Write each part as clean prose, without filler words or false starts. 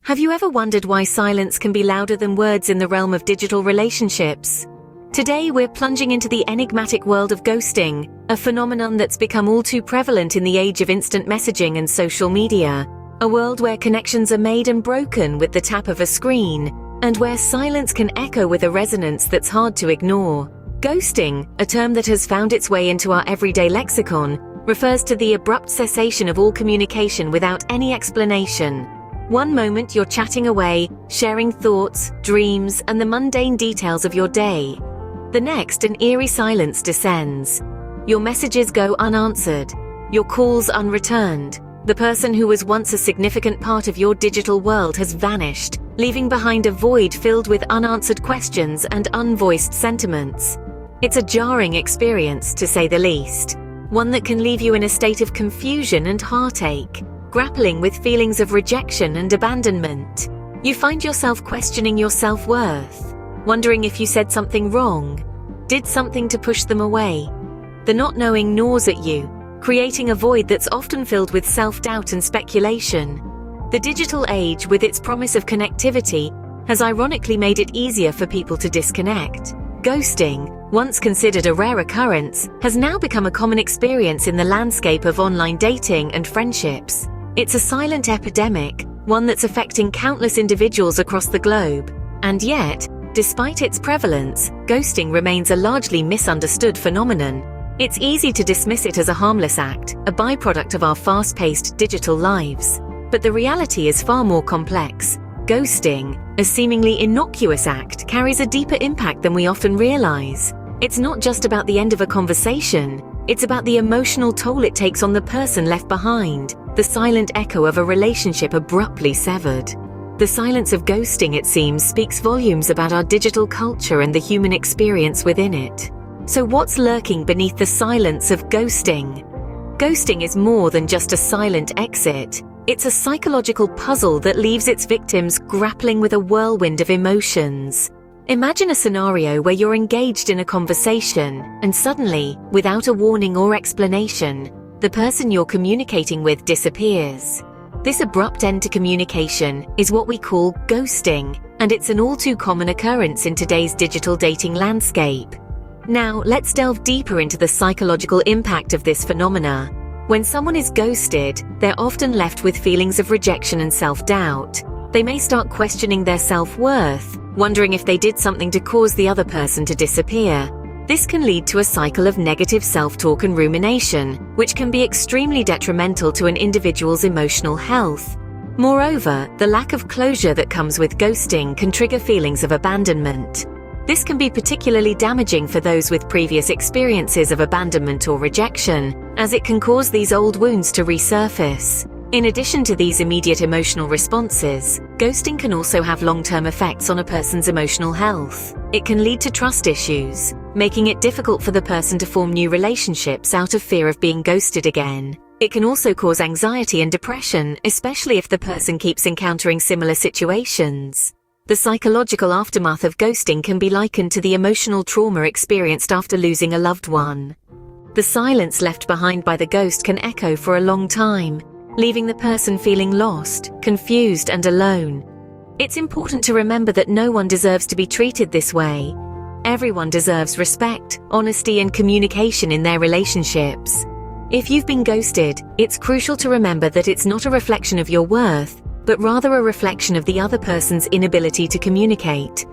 Have you ever wondered why silence can be louder than words in the realm of digital relationships? Today we're plunging into the enigmatic world of ghosting, a phenomenon that's become all too prevalent in the age of instant messaging and social media. A world where connections are made and broken with the tap of a screen, and where silence can echo with a resonance that's hard to ignore. Ghosting, a term that has found its way into our everyday lexicon, refers to the abrupt cessation of all communication without any explanation. One moment you're chatting away, sharing thoughts, dreams, and the mundane details of your day. The next, an eerie silence descends. Your messages go unanswered, your calls unreturned. The person who was once a significant part of your digital world has vanished, leaving behind a void filled with unanswered questions and unvoiced sentiments. It's a jarring experience, to say the least. One that can leave you in a state of confusion and heartache, grappling with feelings of rejection and abandonment. You find yourself questioning your self-worth, wondering if you said something wrong, did something to push them away. The not knowing gnaws at you, creating a void that's often filled with self-doubt and speculation. The digital age, with its promise of connectivity, has ironically made it easier for people to disconnect. Ghosting, once considered a rare occurrence, has now become a common experience in the landscape of online dating and friendships. It's a silent epidemic, one that's affecting countless individuals across the globe. And yet, despite its prevalence, ghosting remains a largely misunderstood phenomenon. It's easy to dismiss it as a harmless act, a byproduct of our fast-paced digital lives. But the reality is far more complex. Ghosting, a seemingly innocuous act, carries a deeper impact than we often realize. It's not just about the end of a conversation. It's about the emotional toll it takes on the person left behind, the silent echo of a relationship abruptly severed. The silence of ghosting, it seems, speaks volumes about our digital culture and the human experience within it. So what's lurking beneath the silence of ghosting? Ghosting is more than just a silent exit. It's a psychological puzzle that leaves its victims grappling with a whirlwind of emotions. Imagine a scenario where you're engaged in a conversation, and suddenly, without a warning or explanation, the person you're communicating with disappears. This abrupt end to communication is what we call ghosting, and it's an all too common occurrence in today's digital dating landscape. Now, let's delve deeper into the psychological impact of this phenomena. When someone is ghosted, they're often left with feelings of rejection and self-doubt. They may start questioning their self-worth, wondering if they did something to cause the other person to disappear. This can lead to a cycle of negative self-talk and rumination, which can be extremely detrimental to an individual's emotional health. Moreover, the lack of closure that comes with ghosting can trigger feelings of abandonment. This can be particularly damaging for those with previous experiences of abandonment or rejection, as it can cause these old wounds to resurface. In addition to these immediate emotional responses, ghosting can also have long-term effects on a person's emotional health. It can lead to trust issues, making it difficult for the person to form new relationships out of fear of being ghosted again. It can also cause anxiety and depression, especially if the person keeps encountering similar situations. The psychological aftermath of ghosting can be likened to the emotional trauma experienced after losing a loved one. The silence left behind by the ghost can echo for a long time, leaving the person feeling lost, confused, and alone. It's important to remember that no one deserves to be treated this way. Everyone deserves respect, honesty, and communication in their relationships. If you've been ghosted, it's crucial to remember that it's not a reflection of your worth, but rather a reflection of the other person's inability to communicate.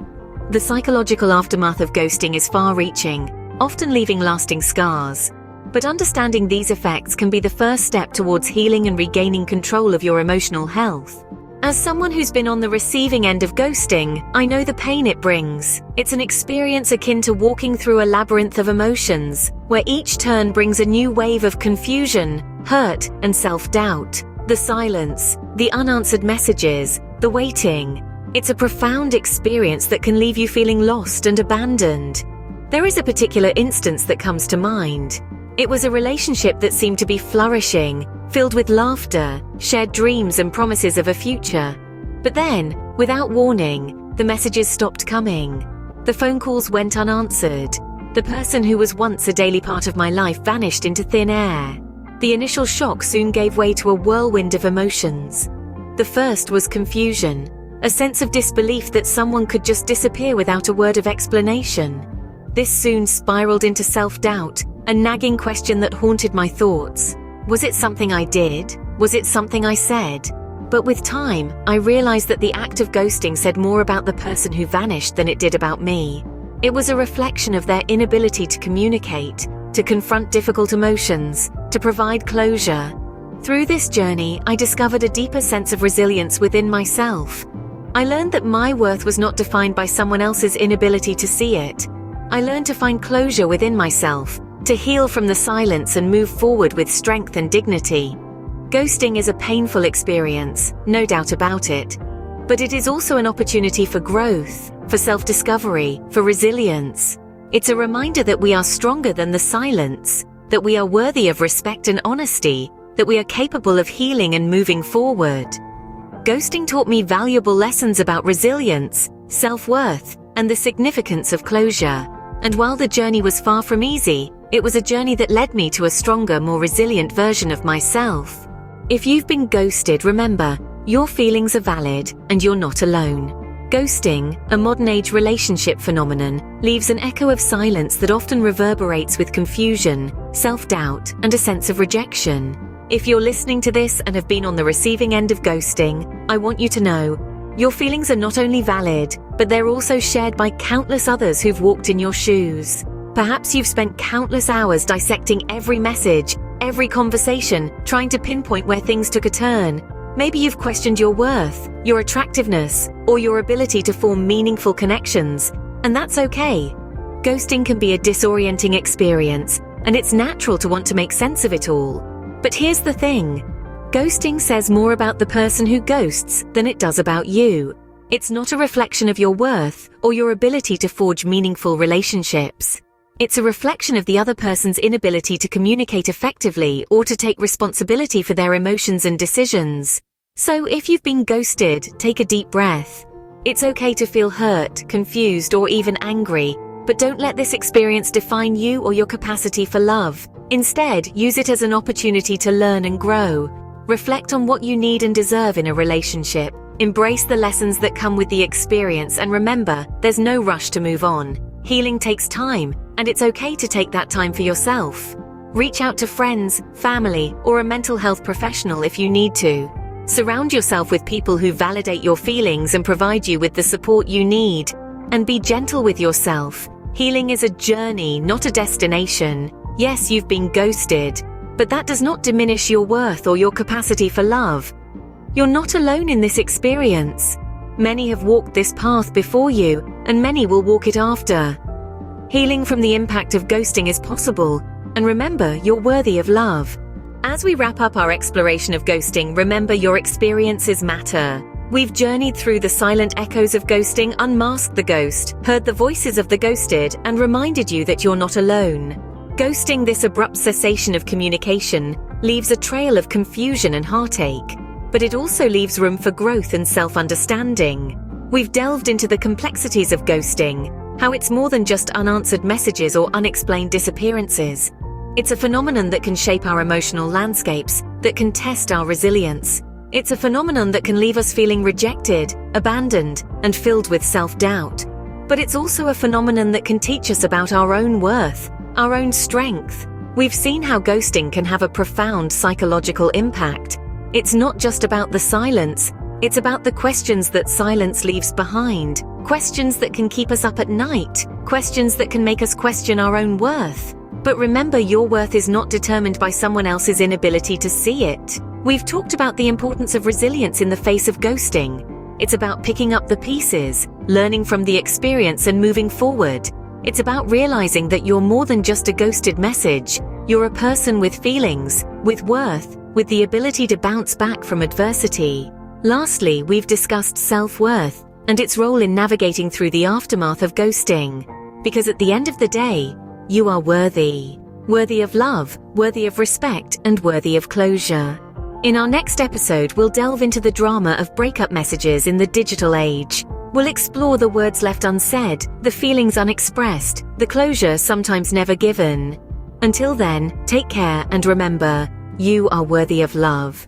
The psychological aftermath of ghosting is far-reaching, often leaving lasting scars. But understanding these effects can be the first step towards healing and regaining control of your emotional health. As someone who's been on the receiving end of ghosting, I know the pain it brings. It's an experience akin to walking through a labyrinth of emotions, where each turn brings a new wave of confusion, hurt, and self-doubt. The silence, the unanswered messages, the waiting. It's a profound experience that can leave you feeling lost and abandoned. There is a particular instance that comes to mind. It was a relationship that seemed to be flourishing, filled with laughter, shared dreams and promises of a future. But then, without warning, the messages stopped coming. The phone calls went unanswered. The person who was once a daily part of my life vanished into thin air. The initial shock soon gave way to a whirlwind of emotions. The first was confusion, a sense of disbelief that someone could just disappear without a word of explanation. This soon spiraled into self-doubt, a nagging question that haunted my thoughts. Was it something I did? Was it something I said? But with time, I realized that the act of ghosting said more about the person who vanished than it did about me. It was a reflection of their inability to communicate, to confront difficult emotions, to provide closure. Through this journey, I discovered a deeper sense of resilience within myself. I learned that my worth was not defined by someone else's inability to see it. I learned to find closure within myself, to heal from the silence and move forward with strength and dignity. Ghosting is a painful experience, no doubt about it. But it is also an opportunity for growth, for self-discovery, for resilience. It's a reminder that we are stronger than the silence, that we are worthy of respect and honesty, that we are capable of healing and moving forward. Ghosting taught me valuable lessons about resilience, self-worth, and the significance of closure. And while the journey was far from easy, it was a journey that led me to a stronger, more resilient version of myself. If you've been ghosted, remember, your feelings are valid, and you're not alone. Ghosting, a modern-age relationship phenomenon, leaves an echo of silence that often reverberates with confusion, self-doubt, and a sense of rejection. If you're listening to this and have been on the receiving end of ghosting, I want you to know, your feelings are not only valid, but they're also shared by countless others who've walked in your shoes. Perhaps you've spent countless hours dissecting every message, every conversation, trying to pinpoint where things took a turn. Maybe you've questioned your worth, your attractiveness, or your ability to form meaningful connections, and that's okay. Ghosting can be a disorienting experience, and it's natural to want to make sense of it all. But here's the thing. Ghosting says more about the person who ghosts than it does about you. It's not a reflection of your worth or your ability to forge meaningful relationships. It's a reflection of the other person's inability to communicate effectively or to take responsibility for their emotions and decisions. So if you've been ghosted, take a deep breath. It's okay to feel hurt, confused, or even angry, but don't let this experience define you or your capacity for love. Instead, use it as an opportunity to learn and grow. Reflect on what you need and deserve in a relationship. Embrace the lessons that come with the experience, and remember, there's no rush to move on. Healing takes time, and it's okay to take that time for yourself. Reach out to friends, family, or a mental health professional if you need to. Surround yourself with people who validate your feelings and provide you with the support you need. And be gentle with yourself. Healing is a journey, not a destination. Yes, you've been ghosted, but that does not diminish your worth or your capacity for love. You're not alone in this experience. Many have walked this path before you, and many will walk it after. Healing from the impact of ghosting is possible, and remember, you're worthy of love. As we wrap up our exploration of ghosting, remember your experiences matter. We've journeyed through the silent echoes of ghosting, unmasked the ghost, heard the voices of the ghosted, and reminded you that you're not alone. Ghosting, this abrupt cessation of communication, leaves a trail of confusion and heartache, but it also leaves room for growth and self-understanding. We've delved into the complexities of ghosting, how it's more than just unanswered messages or unexplained disappearances. It's a phenomenon that can shape our emotional landscapes, that can test our resilience. It's a phenomenon that can leave us feeling rejected, abandoned, and filled with self-doubt. But it's also a phenomenon that can teach us about our own worth, our own strength. We've seen how ghosting can have a profound psychological impact. It's not just about the silence, it's about the questions that silence leaves behind. Questions that can keep us up at night. Questions that can make us question our own worth. But remember, your worth is not determined by someone else's inability to see it. We've talked about the importance of resilience in the face of ghosting. It's about picking up the pieces, learning from the experience, and moving forward. It's about realizing that you're more than just a ghosted message. You're a person with feelings, with worth, with the ability to bounce back from adversity. Lastly, we've discussed self-worth and its role in navigating through the aftermath of ghosting. Because at the end of the day, you are worthy. Worthy of love, worthy of respect, and worthy of closure. In our next episode, we'll delve into the drama of breakup messages in the digital age. We'll explore the words left unsaid, the feelings unexpressed, the closure sometimes never given. Until then, take care and remember, you are worthy of love.